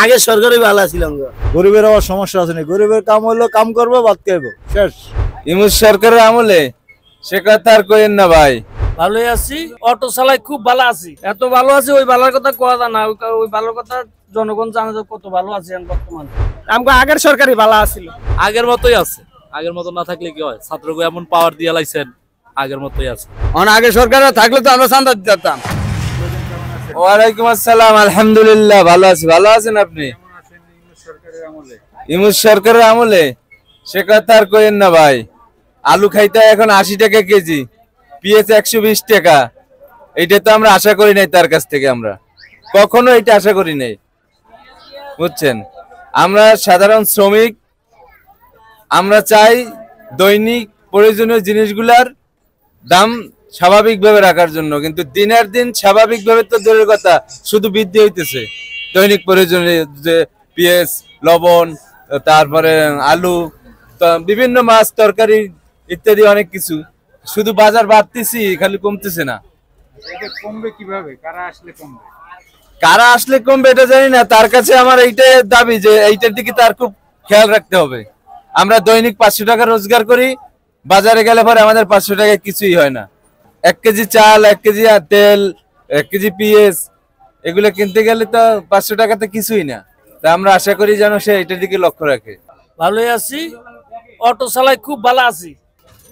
আগে সরকারই ভালো ছিল। গরিবের আবার সমস্যা আছে না, গরিবের কাম হলো কাম করবো বাদ খাইবো শেষ। ইমুস সরকারের আমলে সে কথা আর কইেন না ভাই। ভালোই আছি, অটো চালাই খুব ভালো আছি, এত ভালো আছি ওই ভালোর কথা কোয়া যায় না, ওই ভালোর কথা জনগণ জানে যে কত ভালো আছে বর্তমানে। আমগো আগের সরকারই ভালো আছিল, আগের মতোই আছে। আগের মতো না থাকলে কি হয়, ছাত্রকে এমন পাওয়ার দিয়ে লাইছেন, আগের মতোই আছে। আগে সরকার থাকলে তো আমরা চাঁদা দিতাম। ওয়ালাইকুম আসসালাম, আলহামদুলিল্লাহ ভালো আছি। ভালো আছেন আপনি? ইমুস সরকারের আমলে সে কথা আর কইেন না ভাই। আলু খাইতে এখন 80 টাকা কেজি, পেঁয়াজ 120 টাকা। এইটা তো আমরা আশা করি নাই তার কাছ থেকে, আমরা কখনো এটা আশা করি নাই, বুঝছেন। আমরা সাধারণ শ্রমিক, আমরা চাই দৈনিক প্রয়োজনীয় জিনিসগুলার দাম স্বাভাবিকভাবে রাখার জন্য, কিন্তু দিনের দিন স্বাভাবিকভাবে তো দূরের কথা, শুধু বৃদ্ধি হইতেছে। দৈনিক প্রয়োজনীয় যে পেঁয়াজ, লবণ, তারপরে আলু, বিভিন্ন মাছ, তরকারি ইত্যাদি অনেক কিছু, শুধু বাজার বাড়তেছি, খালি কমতেছে না। কমবে কিভাবে? কারা আসলে কমবে এটা জানি না। তার কাছে আমার এইটাই দাবি যে এইটার দিকে তার খুব খেয়াল রাখতে হবে। আমরা দৈনিক 500 টাকা রোজগার করি, বাজারে গেলে পরে আমাদের 500 টাকায় কিছুই হয় না। 1 কেজি চাল, 1 কেজি তেল, 1 কেজি পেঁয়াজ, এগুলো কিনতে গেলে তো 500 টাকাতে কিছুই না। তা আমরা আশা করি যেন সে এটার দিকে লক্ষ্য রাখে। ভালোই আছি, অটো চালাই খুব ভালো আছি,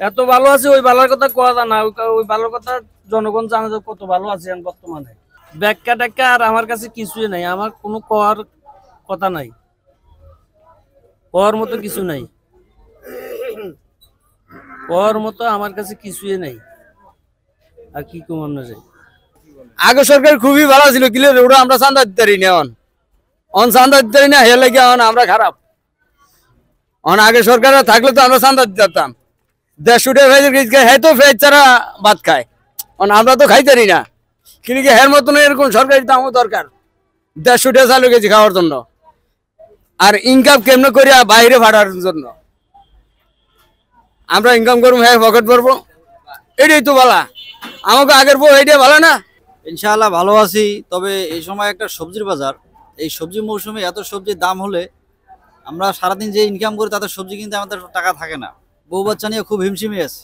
এত ভালো আছে ওই ভালোর কথা কোয়া যায় না, ওই ভালোর কথা জনগণ জানে যে কত ভালো আছে বর্তমানে। ব্যাখ্যা ট্যাখ্যা আর আমার কাছে কিছুই নাই, আমার কোনো কোয়ার কথা নাই, কোয়ার মতো কিছু নাই, কোয়ার মতো আমার কাছে কিছুই নাই। আর কি কম আমরা যাই, আগে সরকার খুবই ভালো ছিল, কিলে ওটা আমরা চাঁদা দিতে পারি না, অন চাঁদা দিতে পারি না, হে লেগে আমরা খারাপ। আগে সরকার থাকলে তো আমরা চাঁদা দিতাম। 150 টাকা হ্যাঁ তো ফেজ ছাড়া ভাত খায়, আমরা তো খাইতে পারি না। কিন্তু কি হের মতন এরকম সরকারি দামও দরকার 150 টাকা চালু কেজি খাওয়ার জন্য, আর ইনকাম কেমনে করিয়া বাইরে ভাড়ার জন্য। আমরা ইনকাম করবো, হ্যাঁ পকেট ভরবো, এটাই তো ভালো। আমাকে আগের বউ এইটাই ভালো না। ইনশাআল্লাহ ভালো আছি। তবে এই সময় একটা সবজির বাজার, এই সবজি মৌসুমে এত সবজির দাম হলে আমরা সারাদিন যে ইনকাম করি তাতে সবজি কিনতে আমাদের টাকা থাকে না। বউ বাচ্চা নিয়ে খুব হিমশিমে আছে।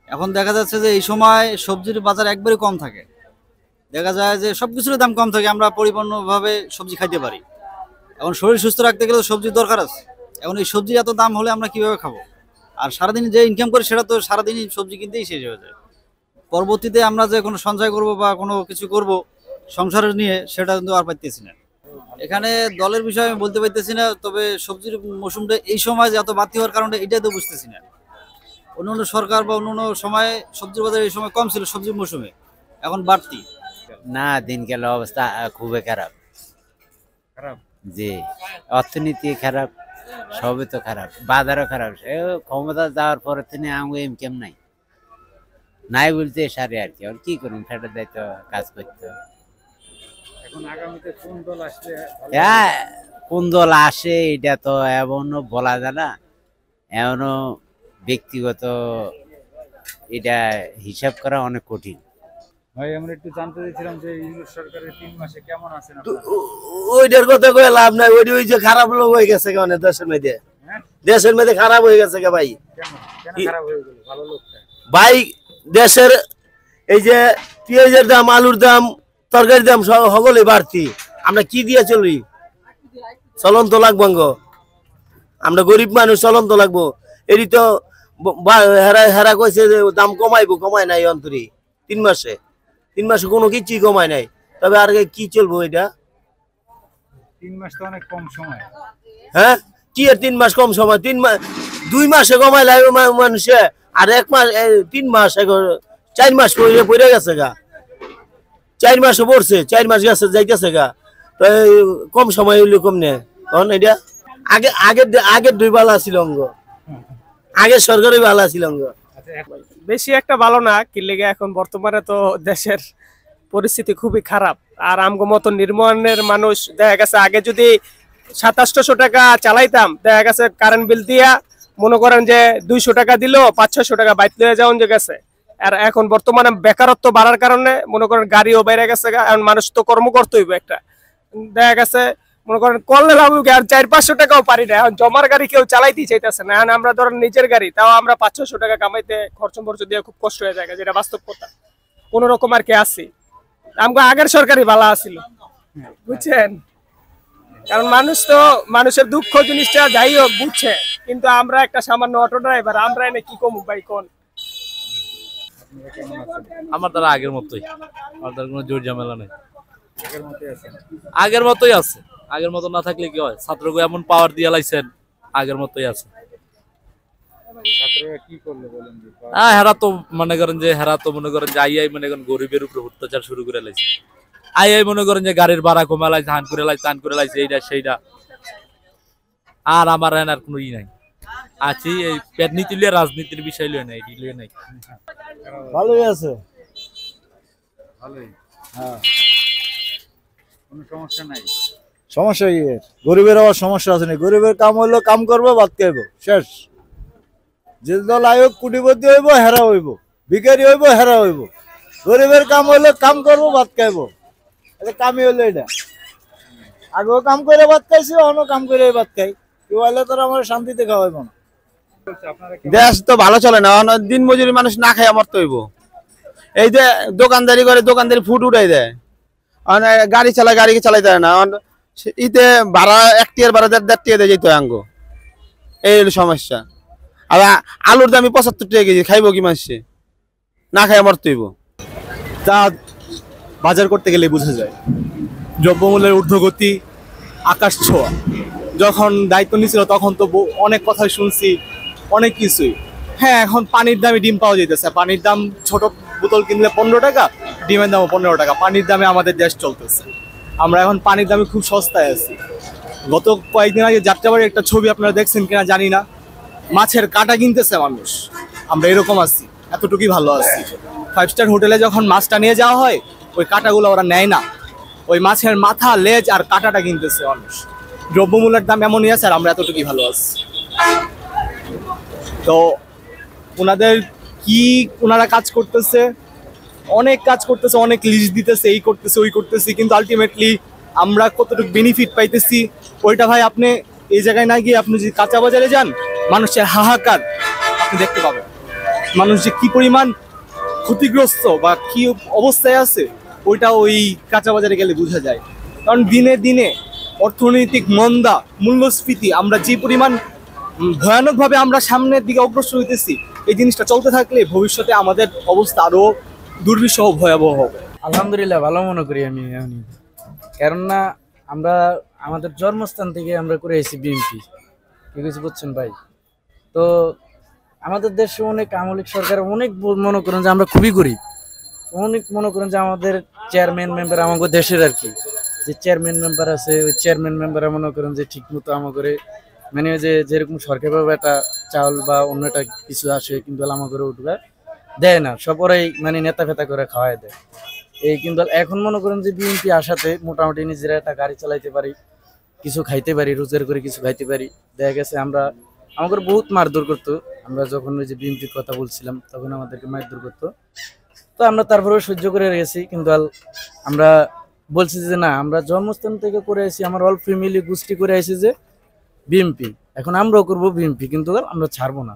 এখন দেখা যাচ্ছে যে এই সময় সবজির বাজার একবারই কম থাকে, দেখা যায় যে সব কিছুর দাম কম থাকে, আমরা পরিপূর্ণভাবে সবজি খাইতে পারি। এখন শরীর সুস্থ রাখতে গেলে সবজির দরকার আছে। এখন এই সবজির এত দাম হলে আমরা কিভাবে খাবো? আর সারাদিন যে ইনকাম করি সেটা তো সারাদিনই সবজি কিনতেই শেষ হয়ে যায়। পরবর্তীতে আমরা যে কোনো সঞ্চয় করব বা কোনো কিছু করব সংসারের নিয়ে, সেটা কিন্তু আর পাইতেছি না। এখানে দলের বিষয়ে আমি বলতে পারতেছি না, তবে সবজির মৌসুমটা এই সময় যে এত বাড়তি হওয়ার কারণে এটাই তো বুঝতেছি না। অন্য সরকার বা অন্য সময়ে সবজির বাজার এই সময় কম ছিল সবজির মৌসুমে, এখন বাড়তি। না, দিনকাল অবস্থা খুবই খারাপ। জি, অর্থনীতি খারাপ, সবই তো খারাপ, বাজারও খারাপ। ক্ষমতা যাওয়ার পরে তিনি আমাকে ইনকাম নাই বলতে সারে আর কি। আর কি করুন, ফেটার দায়িত্ব কাজ করতে। এখন আগামীতে কোন দল আসলে কোন দল আসে এটা তো এমনও বলা যায় না, এমনও ব্যক্তিগত এটা হিসাব করা অনেক কঠিন। ভাই আমরা একটু জানতে চাইছিলাম যে ইউনুস সরকারের 3 মাসে কেমন আছেন আপনারা? ওইটার কথা কয়ে লাভ নাই, ওই যে খারাপ লোক হয়ে গেছে কেন দেশের মধ্যে, দেশের মধ্যে খারাপ হয়ে গেছে ভাই। কেন খারাপ হয়ে গেল? ভালো লোকটা ভাই, দেশের এই যে পেঁয়াজের দাম, আলুর দাম, তরকারির দাম সকলে বাড়তি, আমরা কি দিয়ে চলি? চলন তো লাগবো, আমরা গরিব মানুষ, চলন তো লাগবো। এটি তো হেরা কইছে যে দাম কমাইবো, কমায় নাই অন্তরি 3 মাসে কোনো কিছুই কমায় নাই। তবে আর কি চলবো এটা? 3 মাস তো অনেক কম সময়। হ্যাঁ, কি আর 3 মাস কম সময়? 2 মাসে কমাই লাগবে মানুষে, আর 1 মাস 3 মাস 4 মাস পড়ে গেছে গা, 4 মাসও পড়ছে, 4 মাস গেছে যাইতেছে গা। তো কম সময় হইলে কম নে তখন এটা। আগের 2 বালা ছিল অঙ্গ, আগের সরকারই ভালো ছিল অঙ্গ। বেশি একটা ভালো না। কি লেগে এখন বর্তমানে তো দেশের পরিস্থিতি খুবই খারাপ, আর আমগো মতো নির্মাণের মানুষ দেখা গেছে আগে যদি 2700 টাকা চালাইতাম, দেখা গেছে কারেন্ট বিল দিয়া মনে করেন যে 200 টাকা দিল, 500-600 টাকা বাইত লয়ে যাওয়া গেছে। আর এখন বর্তমানে বেকারত্ব বাড়ার কারণে মনে করেন গাড়িও বেড়ে গেছে, এখন মানুষ তো কর্ম করতে হইব একটা। দেখা গেছে মনে করেন করলে লাভ আর 400-500 টাকাও পারি না। এখন জমার গাড়ি কেউ চালাইতেই চাইতেছে না। এখন আমরা ধরেন নিজের গাড়ি, তাও আমরা 500-600 টাকা কামাইতে খরচ দিয়ে খুব কষ্ট হয়ে যায়, যেটা বাস্তব কথা। কোন রকম আর কি আসি, আমাকে আগের সরকারি ভালো আসিল, বুঝছেন? কারণ মানুষের দুঃখ জিনিসটা যাই হোক বুঝছে, কিন্তু আমরা একটা সামান্য অটো ড্রাইভার, আমরা এনে কি কমু ভাই কোন? আমার দ্বারা আগের মতোই, আমার দ্বারা কোনো জোর ঝামেলা নেই, আগের মতোই আছেন। আগের মতোই আছে। আগের মতো না থাকলে কি হয়, ছাত্রকে এমন পাওয়ার দিয়ে লাইছেন, আগের মতোই আছে। ছাত্ররা কি করলে বলেন? হেরা তো মনে করেন যে আইআই মনে করেন গরিবের উপরে অত্যাচার শুরু করে লাইছে। আইআই মনে করেন যে গাড়ির ভাড়া কমা লাইছে, হান করে লাইছে, তান করে লাইছে, এইটা সেইটা। আর আমার আর কোনো নাই আছি, এই পেট নীতি লিয়ে রাজনীতির বিষয় লিয়ে নাই, এটি লিয়ে নাই। ভালোই আছে, ভালোই, হ্যাঁ, কোনো সমস্যা নাই। সমস্যা কি? গরিবের আবার সমস্যা আছে না? গরিবের কাম হইলো কাম করবো, ভাত খাইব, শেষ। যে দল আয়োগ কোটিপতি হইব হেরা হইব, ভিখারি হইব হেরা হইব। গরিবের কাম হইলো কাম করবো, ভাত খাইব, এটা কামই হইলো এটা। আগেও কাম করে ভাত খাইছি, অন্য কাম করে ভাত খাই, কেউ হইলে তোর আমার শান্তিতে খাওয়াইব না। দেশ তো ভালো চলে না, দিন মজুরি মানুষ না খাই আমার তো হইব। এই যে দোকানদারি করে, দোকানদারি ফুট উঠাই দেয়, গাড়ি চালাই দেয় না। ইতে ভাড়া 1 টিয়ার ভাড়া 1.5 টিয়া দিয়ে যেত আঙ্গ, এই হলো সমস্যা। আর আলুর দামি 75 টাকা কেজি, খাইব কি মানুষে? না খাই আমার তো হইব। তা বাজার করতে গেলে বোঝা যায় দ্রব্যমূল্যের ঊর্ধ্বগতি আকাশ ছোঁয়া। যখন দায়িত্ব নিয়েছিল তখন তো অনেক কথা শুনছি, অনেক কিছুই। হ্যাঁ, এখন পানির দামে ডিম পাওয়া যেতেছে। পানির দাম ছোট বোতল কিনলে 15 টাকা, ডিমের দামও 15 টাকা। পানির দামে আমাদের দেশ চলতেছে। আমরা এখন পানির দামে খুব সস্তায় আছি। গত কয়েকদিন আগে যাত্রাবাড়ির একটা ছবি আপনারা দেখছেন কিনা জানি না, মাছের কাঁটা কিনতেছে মানুষ। আমরা এরকম আছি, এতটুকুই ভালো আছি। 5 স্টার হোটেলে যখন মাছটা নিয়ে যাওয়া হয়, ওই কাঁটাগুলো ওরা নেয় না, ওই মাছের মাথা, লেজ আর কাঁটাটা কিনতেছে মানুষ। দ্রব্যমূল্যের দাম এমনই আছে, আর আমরা এতটুকুই ভালো আছি। তো ওনারা কাজ করতেছে, অনেক কাজ করতেছে, অনেক লিস্ট দিতেছে, এই করতেছে ওই করতেছি, কিন্তু আলটিমেটলি আমরা কতটুকু বেনিফিট পাইতেছি ওইটা ভাই আপনি এই জায়গায় না গিয়ে আপনি যদি কাঁচা বাজারে যান, মানুষের হাহাকার আপনি দেখতে পাবেন। মানুষ যে কি পরিমাণ ক্ষতিগ্রস্ত বা কি অবস্থায় আছে, ওইটা ওই কাঁচা বাজারে গেলে বোঝা যায়। কারণ দিনে দিনে অর্থনৈতিক মন্দা, মূল্যস্ফীতি, আমরা যে পরিমাণ ভয়ানকভাবে আমরা সামনের দিকে অগ্রসর হইতেছি, এই জিনিসটা চলতে থাকলে ভবিষ্যতে আমাদের অবস্থা আরো দুর্বিষহ, ভয়াবহ হবে। আলহামদুলিল্লাহ ভালো মনে করি আমি। কেননা আমরা আমাদের জন্মস্থান থেকে আমরা করে এসেছি বিএনপি, ঠিক আছে, বুঝছেন ভাই? তো আমাদের দেশে অনেক আমলিক সরকার, অনেক মনে করেন যে আমরা খুবই গরিব, অনেক মনে করেন যে আমাদের চেয়ারম্যান মেম্বার আমাদের দেশের আর কি, যে চেয়ারম্যান মেম্বার আছে, ওই চেয়ারম্যান মেম্বার মনে করেন যে ঠিক মতো আমাদের মানে যে যেরকম সরকারিভাবে একটা চাউল বা অন্য একটা কিছু আসে, কিন্তু আমাদের ওটা দেয় না, সব ওরাই মানে নেতা ফেতা করে খাওয়াই দেয়। এই কিন্তু এখন মনে করেন যে বিএনপি আসাতে মোটামুটি নিজেরা একটা গাড়ি চালাইতে পারি, কিছু খাইতে পারি, রোজগার করে কিছু খাইতে পারি। দেখা গেছে আমাদের বহুত মারধর করতো, আমরা যখন ওই যে বিএনপির কথা বলছিলাম তখন আমাদেরকে মারধর করতো। তো আমরা তারপরেও সহ্য করে রেখেছি, কিন্তু আমরা বলছি যে না, আমরা জন্মস্থান থেকে করে আসি, আমার অল ফ্যামিলি গোষ্ঠী করে আসি যে বিএনপি, এখন আমরাও করবো বিএনপি, কিন্তু আমরা ছাড়বো না।